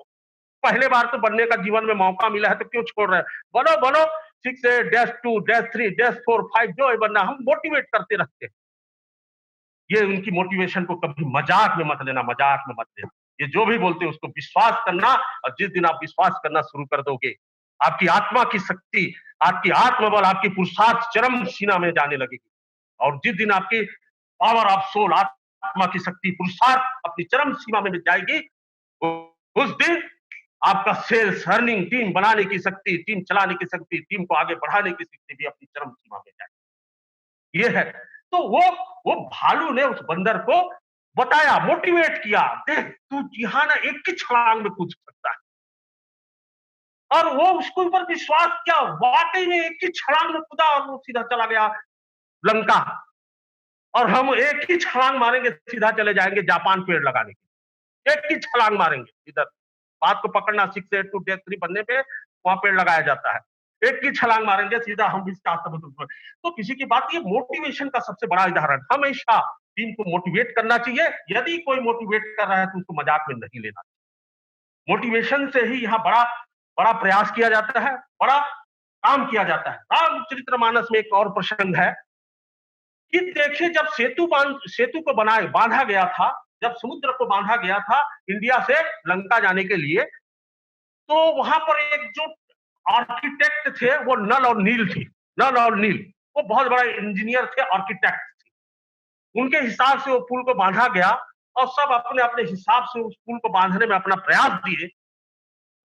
पहले बार तो बनने का जीवन में मौका मिला है, तो क्यों छोड़ रहे हैं? बनो बनो, 6-2-3-4-5 जो बनना, हम मोटिवेट करते रहते हैं। ये उनकी मोटिवेशन को कभी मजाक में मत लेना, मजाक में मत लेना। ये जो भी बोलते हैं उसको विश्वास करना, और जिस दिन आप विश्वास करना शुरू कर दोगे, आपकी आत्मा की शक्ति, आपकी आत्मबल, आपकी पुरुषार्थ चरम सीमा में जाने लगेगी। और जिस दिन आपकी पावर ऑफ सोल, आत्मा की शक्ति, पुरुषार्थ अपनी चरम सीमा में जाएगी, उस दिन आपका सेल्स अर्निंग, टीम बनाने की शक्ति, टीम चलाने की शक्ति, टीम को आगे बढ़ाने की शक्ति भी अपनी चरम सीमा में जाएगी। ये है। तो वो भालू ने उस बंदर को बताया, मोटिवेट किया, देख तू यहाँ ना एक की छलांग में कूद सकता है। और वो उसके ऊपर विश्वास किया, वाकई में एक की छलांग में कूदा, और वो सीधा चला गया लंका। और हम एक ही छलांग मारेंगे, सीधा चले जाएंगे जापान पेड़ लगाने के, एक ही छलांग मारेंगे इधर। बात को पकड़ना, 682-3 बनने पे वहां पेड़ लगाया जाता है। एक ही छलांग मारेंगे, सीधा हम भी तो किसी की बात, ये मोटिवेशन का सबसे बड़ा उदाहरण। हमेशा टीम को मोटिवेट करना चाहिए। यदि कोई मोटिवेट कर रहा है तो उसको मजाक में नहीं लेना। मोटिवेशन से ही यहाँ बड़ा बड़ा प्रयास किया जाता है, बड़ा काम किया जाता है। रामचरितमानस में एक और प्रसंग है कि देखिए, जब सेतु को बांधा गया था, जब समुद्र को बांधा गया था इंडिया से लंका जाने के लिए, तो वहां पर एक जो आर्किटेक्ट थे, वो नल और नील थे। नल और नील, वो बहुत बड़ा इंजीनियर थे, आर्किटेक्ट थे। उनके हिसाब से वो पुल को बांधा गया, और सब अपने अपने हिसाब से उस पुल को बांधने में अपना प्रयास दिए।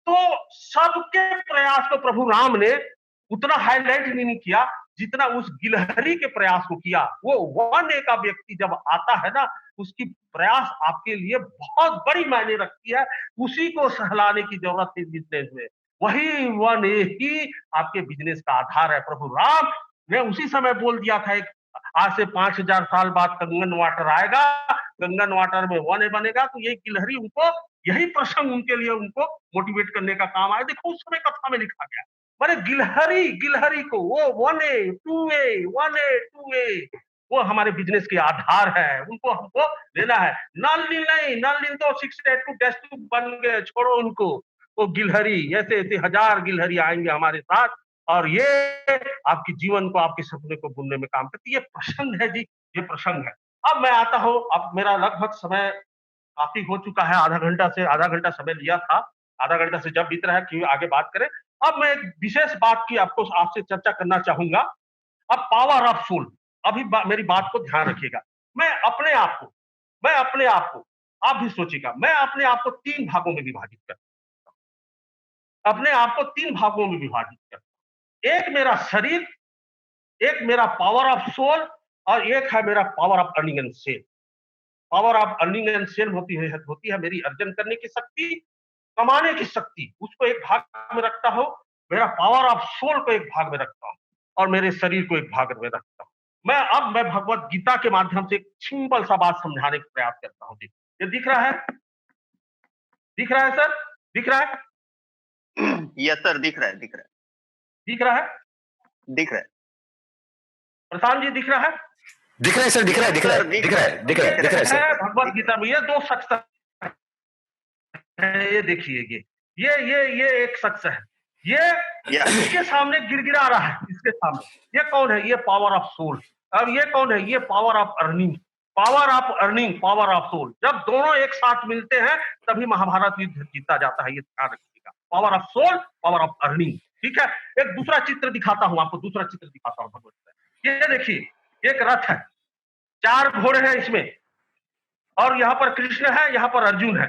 तो सबके प्रयास को प्रभु राम ने उतना हाईलाइट नहीं किया जितना उस गिलहरी के प्रयास को किया। वो 1A का व्यक्ति जब आता है ना, उसकी प्रयास आपके लिए बहुत बड़ी मायने रखती है। उसी को सहलाने की जरूरत है बिजनेस में। वही 1A ही आपके बिजनेस का आधार है। प्रभु राम ने उसी समय बोल दिया था, एक आज से 5000 साल बाद कंगन वाटर आएगा, कंगन वाटर में 1A बनेगा। तो ये गिलहरी उनको, यही प्रसंग उनके लिए, उनको मोटिवेट करने का काम आया। देखो, उस समय कथा में लिखा गया, माने गिलहरी को वो 1A 2A 1A 2A वो हमारे बिजनेस के आधार है, उनको हमको लेना है। नल नील नहीं, नल नील तो 682-2 बन गए, छोड़ो उनको। वो गिलहरी, ऐसे ऐसे हजार गिलहरी आएंगे हमारे साथ, और ये आपके जीवन को, आपके सपने को बुनने में काम करती है। ये प्रसंग है जी, ये प्रसंग है। अब मैं आता हूं, अब मेरा लगभग समय काफी हो चुका है, आधा घंटा समय लिया था, आधा घंटा से जब बीत रहा है कि आगे बात करें। अब मैं एक विशेष बात की आपको, आपसे चर्चा करना चाहूंगा। अब पावर ऑफ सोल, अभी मेरी बात को ध्यान रखिएगा। मैं अपने आप को, आप भी सोचिएगा, मैं अपने आप को 3 भागों में विभाजित करता हूं। अपने आप को 3 भागों में विभाजित करता हूं। एक मेरा शरीर, एक मेरा पावर ऑफ सोल, और एक है मेरा power of earning and sale. Power of earning and sale होती है मेरी अर्जन करने की शक्ति, कमाने की शक्ति, उसको एक भाग में रखता हूँ। मेरा पावर ऑफ सोल को एक भाग में रखता हूँ और मेरे शरीर को एक भाग में रखता हूँ। मैं भगवत गीता के माध्यम से एक सिंपल सा बात समझाने का प्रयास करता हूँ। ये दिख रहा है? दिख रहा है सर? दिख रहा है? यस सर, दिख रहा है, दिख रहा है, दिख रहा है? दिख रहा है, प्रशांत जी दिख रहा है? दिख रहा है सर, दिख रहा है, दिख रहा है, दिख रहा है, दिख रहा है, दिख रहा है सर। भगवत गीता में ये दो शख्स है, ये देखिए, ये एक शख्स है, ये इसके सामने गिड़गिड़ा रहा है, इसके सामने। ये कौन है? ये पावर ऑफ सोल। अब ये कौन है? ये power of earning, power of earning, power of soul. जब दोनों एक साथ मिलते हैं तभी महाभारत युद्ध जीता जाता है। ये ध्यान रखिएगा, power of soul, power of earning. ठीक है, एक दूसरा चित्र दिखाता हूं आपको, दूसरा चित्र दिखाता हूं भगवत गीता। ये देखिए, एक रथ है, 4 घोड़े हैं इसमें, और यहाँ पर कृष्ण है, यहाँ पर अर्जुन है,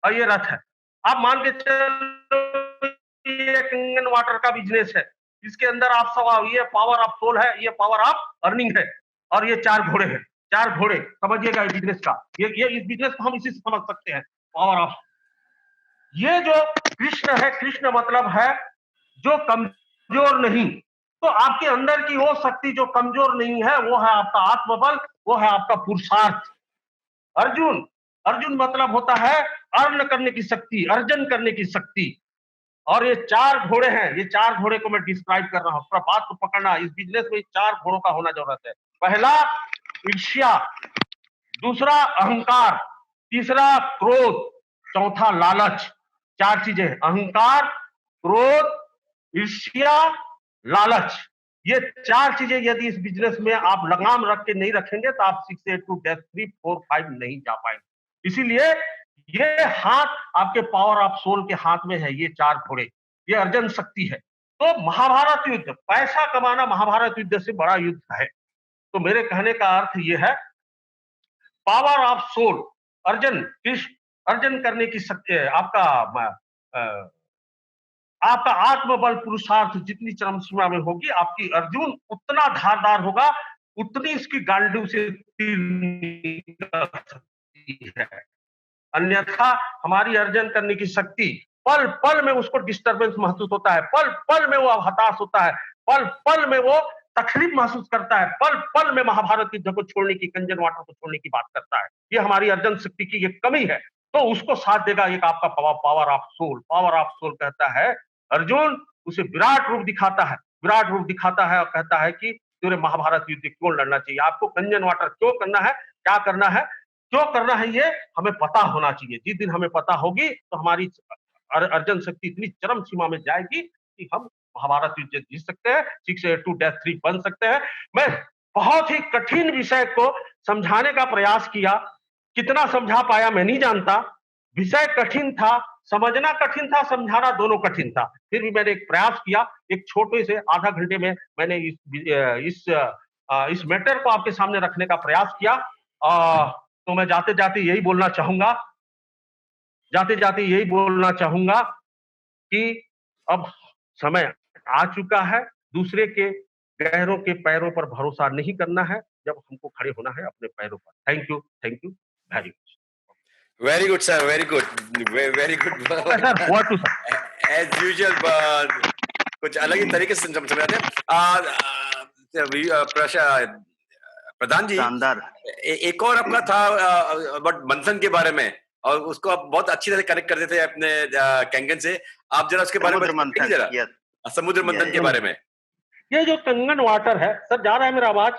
और ये रथ है। आप मान के चलो ये कंगन वाटर का बिजनेस है, इसके अंदर आप सब, ये पावर ऑफ सोल है, ये पावर ऑफ अर्निंग है, और ये 4 घोड़े हैं। 4 घोड़े, समझिएगा इस बिजनेस का, ये इस बिजनेस को हम इसी से समझ सकते हैं, पावर ऑफ। ये जो कृष्ण है, कृष्ण मतलब है जो कमजोर नहीं। तो आपके अंदर की वो शक्ति जो कमजोर नहीं है, वो है आपका आत्मबल, वो है आपका पुरुषार्थ। अर्जुन, अर्जुन मतलब होता है अर्न करने की शक्ति, अर्जन करने की शक्ति। और ये 4 घोड़े हैं, ये 4 घोड़े को मैं डिस्क्राइब कर रहा हूं, थोड़ा बात को पकड़ना। इस बिजनेस में 4 घोड़ों का होना जरूरत है। पहला ईर्ष्या, दूसरा अहंकार, तीसरा क्रोध, चौथा लालच। 4 चीजें, अहंकार, क्रोध, ईर्ष्या, लालच। ये 4 चीजें यदि इस बिजनेस में आप लगाम रख के नहीं रखेंगे तो आप 6, 8, 2, 3, 4, 5 नहीं जा पाएंगे। इसीलिए ये हाथ आपके पावर ऑफ सोल के हाथ में है, ये 4 घोड़े, ये अर्जन शक्ति है। तो महाभारत युद्ध, पैसा कमाना महाभारत युद्ध से बड़ा युद्ध है। तो मेरे कहने का अर्थ ये है, पावर ऑफ सोल, अर्जन, कृष्ण अर्जन करने की शक्ति, आपका आत्मबल, पुरुषार्थ जितनी चरम सीमा में होगी, आपकी अर्जुन उतना धारदार होगा, उतनी इसकी गांडू से तीर निकल सकती है। अन्यथा हमारी अर्जन करने की शक्ति, पल पल में उसको डिस्टरबेंस महसूस होता है, पल पल में वो हताश होता है, पल पल में वो तकलीफ महसूस करता है, पल पल में महाभारत युद्ध को छोड़ने की, कंजन वाटर को छोड़ने की बात करता है। ये हमारी अर्जन शक्ति की ये कमी है। तो उसको साथ देगा एक आपका power of soul. Power of soul कहता है अर्जुन, उसे विराट रूप दिखाता है, विराट रूप दिखाता है और कहता है कि तुझे महाभारत युद्ध क्यों लड़ना चाहिए, आपको कंजन वाटर क्यों करना है, क्या करना है, क्यों करना है, ये हमें पता होना चाहिए। जिस दिन हमें पता होगी तो हमारी अर्जन शक्ति इतनी चरम सीमा में जाएगी कि हम महाभारत युद्ध जीत सकते हैं, 6, 8, 2, 3 बन सकते हैं। मैं बहुत ही कठिन विषय को समझाने का प्रयास किया, कितना समझा पाया मैं नहीं जानता। विषय कठिन था, समझना कठिन था, समझाना दोनों कठिन था। फिर भी मैंने एक प्रयास किया, एक छोटे से आधा घंटे में मैंने इस मैटर को आपके सामने रखने का प्रयास किया। तो मैं जाते जाते यही बोलना चाहूंगा कि अब समय आ चुका है, दूसरे के गैरों के पैरों पर भरोसा नहीं करना है, जब हमको खड़े होना है अपने पैरों पर। Thank you very much. Very good, sir. Very good. Very good. Sir, what to say? As usual, कुछ अलग ही तरीके से समझाते हैं। प्रधान जी, शानदार। एक और आपका था बट मंथन के बारे में, और उसको आप बहुत अच्छी तरह कनेक्ट करते थे अपने कैंगन से। आप जरा उसके बारे में मंथन, समुद्र मंथन के बारे में। ये जो कंगन वाटर है, सर जा रहा है मेरा आवाज?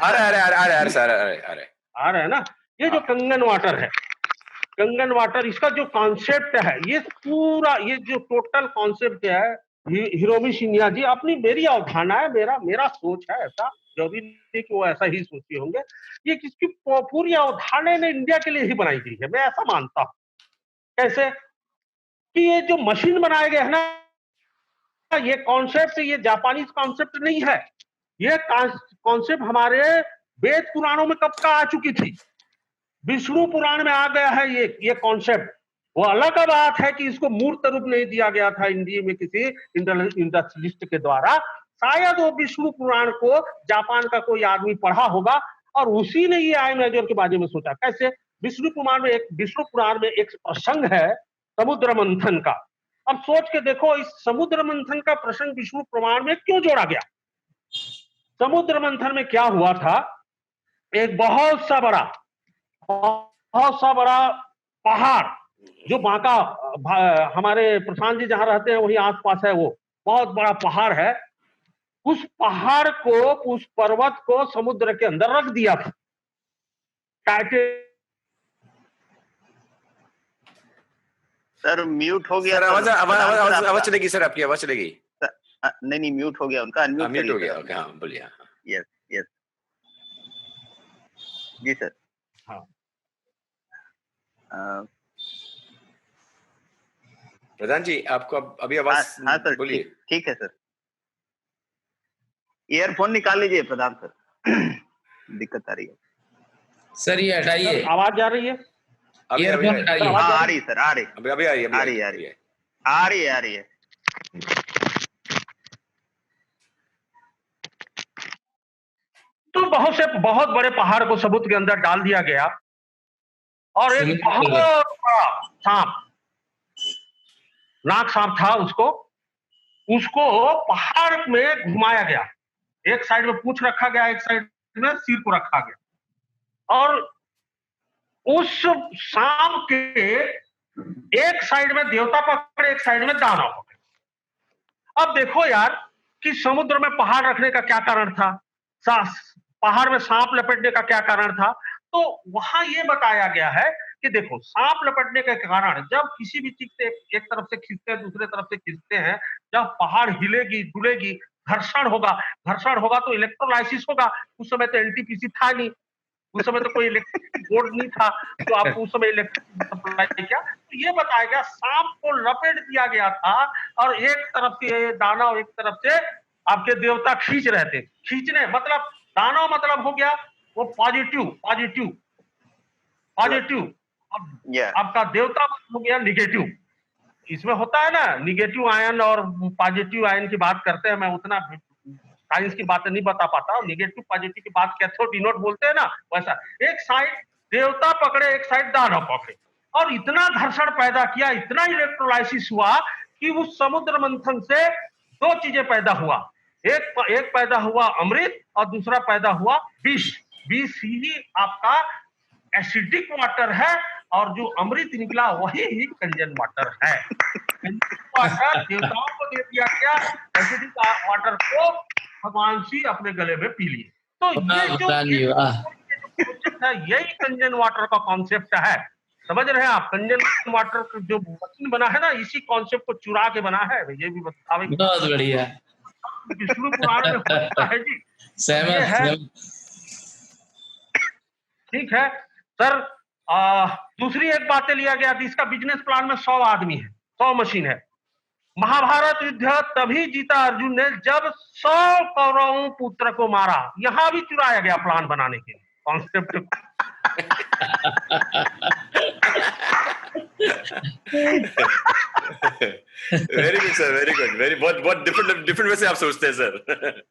अरे सर, आ रहा है ना। ये जो कंगन वाटर है, कंगन वाटर, इसका जो कॉन्सेप्ट है, ये पूरा, ये जो टोटल कॉन्सेप्ट है, हिरोमी शिन्या जी अपनी, मेरी अवधारणा है, मेरा सोच है, ऐसा जरूरी नहीं कि वो ऐसा ही सोचे होंगे। ये किसकी पूरी अवधारणा ने इंडिया के लिए ही बनाई गई है, मैं ऐसा मानता हूँ। कैसे कि ये जो मशीन बनाए गए है ना, ये कॉन्सेप्ट, ये जापानीज कॉन्सेप्ट नहीं है। ये कॉन्सेप्ट हमारे वेद पुराणों में कब का आ चुकी थी, विष्णु पुराण में आ गया है ये कॉन्सेप्ट। वो अलग बात है कि इसको मूर्त रूप नहीं दिया गया था इंडिया में किसी इंडस्ट्रियलिस्ट के द्वारा। शायद वो विष्णु पुराण को जापान का कोई आदमी पढ़ा होगा और उसी ने ये आई मेजर के बारे में सोचा। कैसे? विष्णु पुराण में एक प्रसंग है समुद्र मंथन का। अब सोच के देखो, इस समुद्र मंथन का प्रसंग विष्णु पुराण में क्यों जोड़ा गया? समुद्र मंथन में क्या हुआ था, एक बहुत सा बड़ा पहाड़, जो बांका हमारे प्रशांत जी जहां रहते हैं वही आसपास है, वो बहुत बड़ा पहाड़ है। उस पहाड़ को, उस पर्वत को समुद्र के अंदर रख दिया था। सर म्यूट हो गया। सर आवाज चलेगी सर, आपकी आवाज चलेगी। नहीं म्यूट हो गया उनका, अनम्यूट हो गया। ओके, हाँ बोलिए। यस यस जी सर। हाँ प्रधान जी, आपको अभी आवाज? हाँ सर, बोलिए। ठीक है सर। ईयरफोन निकाल लीजिए प्रधान सर। दिक्कत आ रही है सर, ये हटाइए। आवाज आ रही है? ईयरफोन हटाइए। आ रही सर, आ रही। अभी आ रही है। तो बहुत बड़े पहाड़ को समुद्र के अंदर डाल दिया गया और एक बहुत बड़ा सांप, नाग सांप था, उसको पहाड़ में घुमाया गया। एक साइड में पूंछ रखा गया, एक साइड में सिर को रखा गया, और उस सांप के एक साइड में देवता पकड़े, एक साइड में दानव पकड़े। अब देखो यार कि समुद्र में पहाड़ रखने का क्या कारण था, पहाड़ में सांप लपेटने का क्या कारण था? तो वहां ये बताया गया है कि देखो, सांप लपेटने के कारण, जब किसी भी चीज से एक तरफ से खींचते हैं, दूसरे तरफ से खींचते हैं, जब पहाड़ हिलेगी, डुलेगी, घर्षण होगा तो इलेक्ट्रोलाइसिस होगा। उस समय तो एनटीपीसी था नहीं, उस समय तो कोई इलेक्ट्रिक बोर्ड नहीं था, तो आप उस समय इलेक्ट्रिक सप्लाई क्या? तो ये बताया गया, सांप को लपेट दिया गया था और एक तरफ से दानव, एक तरफ से आपके देवता खींच रहे थे। खींचने मतलब, दानव मतलब हो गया वो पॉजिटिव, आपका देवता हो गया निगेटिव। इसमें होता है ना, निगेटिव आयन और पॉजिटिव आयन की बात करते हैं, मैं उतना साइंस की बातें नहीं बता पाता हूँ। निगेटिव पॉजिटिव की बात कैथोड एनोड बोलते हैं ना, वैसा। एक साइड देवता पकड़े, एक साइड दानव पकड़े, और इतना घर्षण पैदा किया, इतना इलेक्ट्रोलाइसिस हुआ कि उस समुद्र मंथन से दो चीजें पैदा हुआ। एक पैदा हुआ अमृत और दूसरा पैदा हुआ विष। विष ही आपका एसिडिक वाटर है, और जो अमृत निकला वही ही कंजन वाटर है। वाटर देवताओं को दे दिया गया, एसिडिक वाटर को भगवान श्री अपने गले में पी लिए। तो ये जो कॉन्सेप्ट है, यही कंजन वाटर का कॉन्सेप्ट है। समझ रहे हैं आप? कंजन वाटर जो मशीन बना है ना, इसी कॉन्सेप्ट को चुरा के बना है। ये भी बतावे, बहुत बढ़िया। विष्णु पुराण में होता है जी। सहमत। ठीक है सर। दूसरी एक बातें लिया गया थी, इसका बिजनेस प्लान में 100 आदमी है, 100 मशीन है। महाभारत युद्ध तभी जीता अर्जुन ने जब 100 कौरवों पुत्र को मारा। यहां भी चुराया गया प्लान बनाने के concept. Very good sir, very good, बहुत डिफरेंट वे से आप सोचते हैं सर।